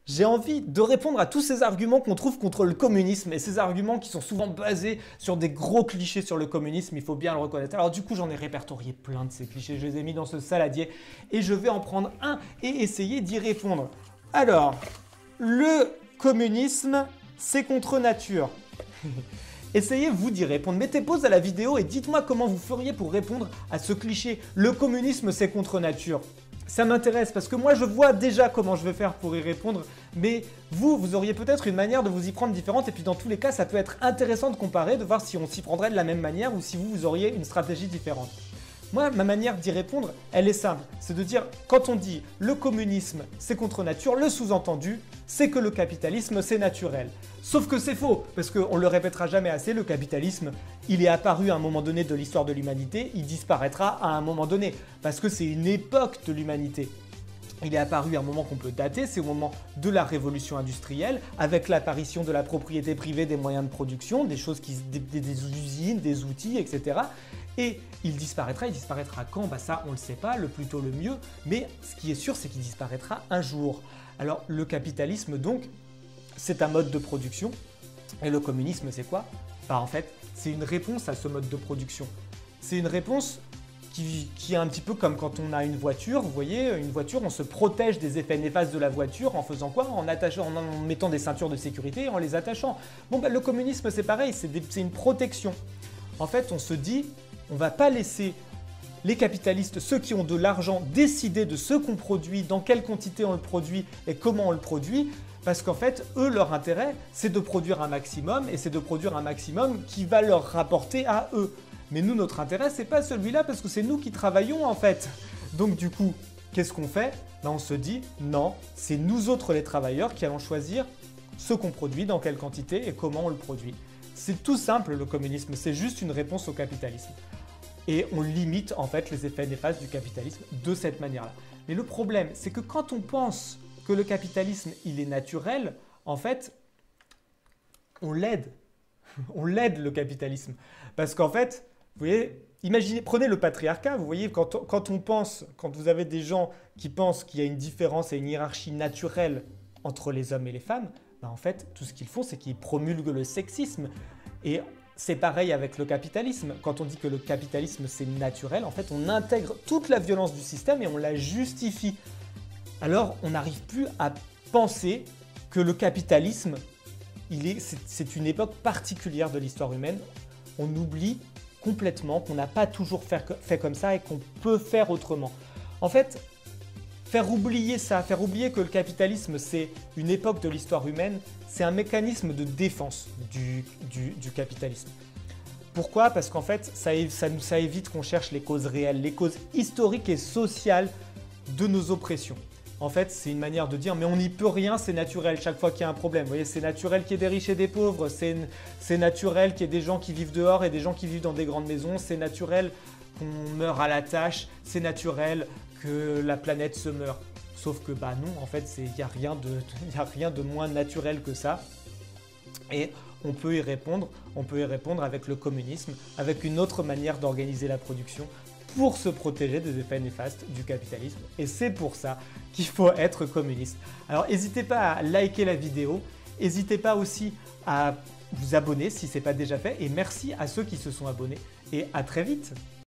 J'ai envie de répondre à tous ces arguments qu'on trouve contre le communisme et ces arguments qui sont souvent basés sur des gros clichés sur le communisme, il faut bien le reconnaître. Alors du coup, j'en ai répertorié plein de ces clichés, je les ai mis dans ce saladier et je vais en prendre un et essayer d'y répondre. Alors, le communisme, c'est contre nature. Essayez vous d'y répondre. Mettez pause à la vidéo et dites-moi comment vous feriez pour répondre à ce cliché. Le communisme, c'est contre nature. Ça m'intéresse parce que moi, je vois déjà comment je vais faire pour y répondre. Mais vous auriez peut-être une manière de vous y prendre différente. Et puis dans tous les cas, ça peut être intéressant de comparer, de voir si on s'y prendrait de la même manière ou si vous auriez une stratégie différente. Moi, ma manière d'y répondre, elle est simple. C'est de dire, quand on dit le communisme, c'est contre nature, le sous-entendu, c'est que le capitalisme, c'est naturel. Sauf que c'est faux, parce qu'on ne le répétera jamais assez, le capitalisme, il est apparu à un moment donné de l'histoire de l'humanité, il disparaîtra à un moment donné, parce que c'est une époque de l'humanité. Il est apparu à un moment qu'on peut dater, c'est au moment de la révolution industrielle, avec l'apparition de la propriété privée des moyens de production, des choses des usines, des outils, etc. Et il disparaîtra quand? Bah ça, on ne le sait pas, le plus tôt le mieux, mais ce qui est sûr, c'est qu'il disparaîtra un jour. Alors le capitalisme, donc, c'est un mode de production, et le communisme, c'est quoi? Bah en fait, c'est une réponse à ce mode de production. C'est une réponse qui est un petit peu comme quand on a une voiture, vous voyez, une voiture, on se protège des effets néfastes de la voiture en faisant quoi? En mettant des ceintures de sécurité et en les attachant. Bon, bah, le communisme, c'est pareil, c'est une protection. En fait, on se dit, on ne va pas laisser les capitalistes, ceux qui ont de l'argent, décider de ce qu'on produit, dans quelle quantité on le produit et comment on le produit. Parce qu'en fait, eux, leur intérêt, c'est de produire un maximum et c'est de produire un maximum qui va leur rapporter à eux. Mais nous, notre intérêt, c'est pas celui-là parce que c'est nous qui travaillons en fait. Donc du coup, qu'est-ce qu'on fait? Ben, on se dit non, c'est nous autres les travailleurs qui allons choisir ce qu'on produit, dans quelle quantité et comment on le produit. C'est tout simple le communisme, c'est juste une réponse au capitalisme. Et on limite en fait les effets néfastes du capitalisme de cette manière-là. Mais le problème, c'est que quand on pense que le capitalisme, il est naturel, en fait, on l'aide. On l'aide le capitalisme. Parce qu'en fait, vous voyez, imaginez, prenez le patriarcat, vous voyez, quand vous avez des gens qui pensent qu'il y a une différence et une hiérarchie naturelle entre les hommes et les femmes, ben en fait, tout ce qu'ils font, c'est qu'ils promulguent le sexisme. Et c'est pareil avec le capitalisme. Quand on dit que le capitalisme, c'est naturel, en fait, on intègre toute la violence du système et on la justifie. Alors, on n'arrive plus à penser que le capitalisme, c'est une époque particulière de l'histoire humaine. On oublie complètement qu'on n'a pas toujours fait comme ça et qu'on peut faire autrement. En fait, faire oublier ça, faire oublier que le capitalisme, c'est une époque de l'histoire humaine, c'est un mécanisme de défense du capitalisme. Pourquoi? Parce qu'en fait, ça évite qu'on cherche les causes réelles, les causes historiques et sociales de nos oppressions. En fait, c'est une manière de dire, mais on n'y peut rien, c'est naturel chaque fois qu'il y a un problème. Vous voyez, c'est naturel qu'il y ait des riches et des pauvres, c'est naturel qu'il y ait des gens qui vivent dehors et des gens qui vivent dans des grandes maisons, c'est naturel qu'on meure à la tâche, c'est naturel que la planète se meure. Sauf que bah non, en fait, il n'y a rien de moins naturel que ça. Et on peut y répondre avec le communisme, avec une autre manière d'organiser la production, pour se protéger des effets néfastes du capitalisme. Et c'est pour ça qu'il faut être communiste. Alors n'hésitez pas à liker la vidéo, n'hésitez pas aussi à vous abonner si ce n'est pas déjà fait, et merci à ceux qui se sont abonnés, et à très vite.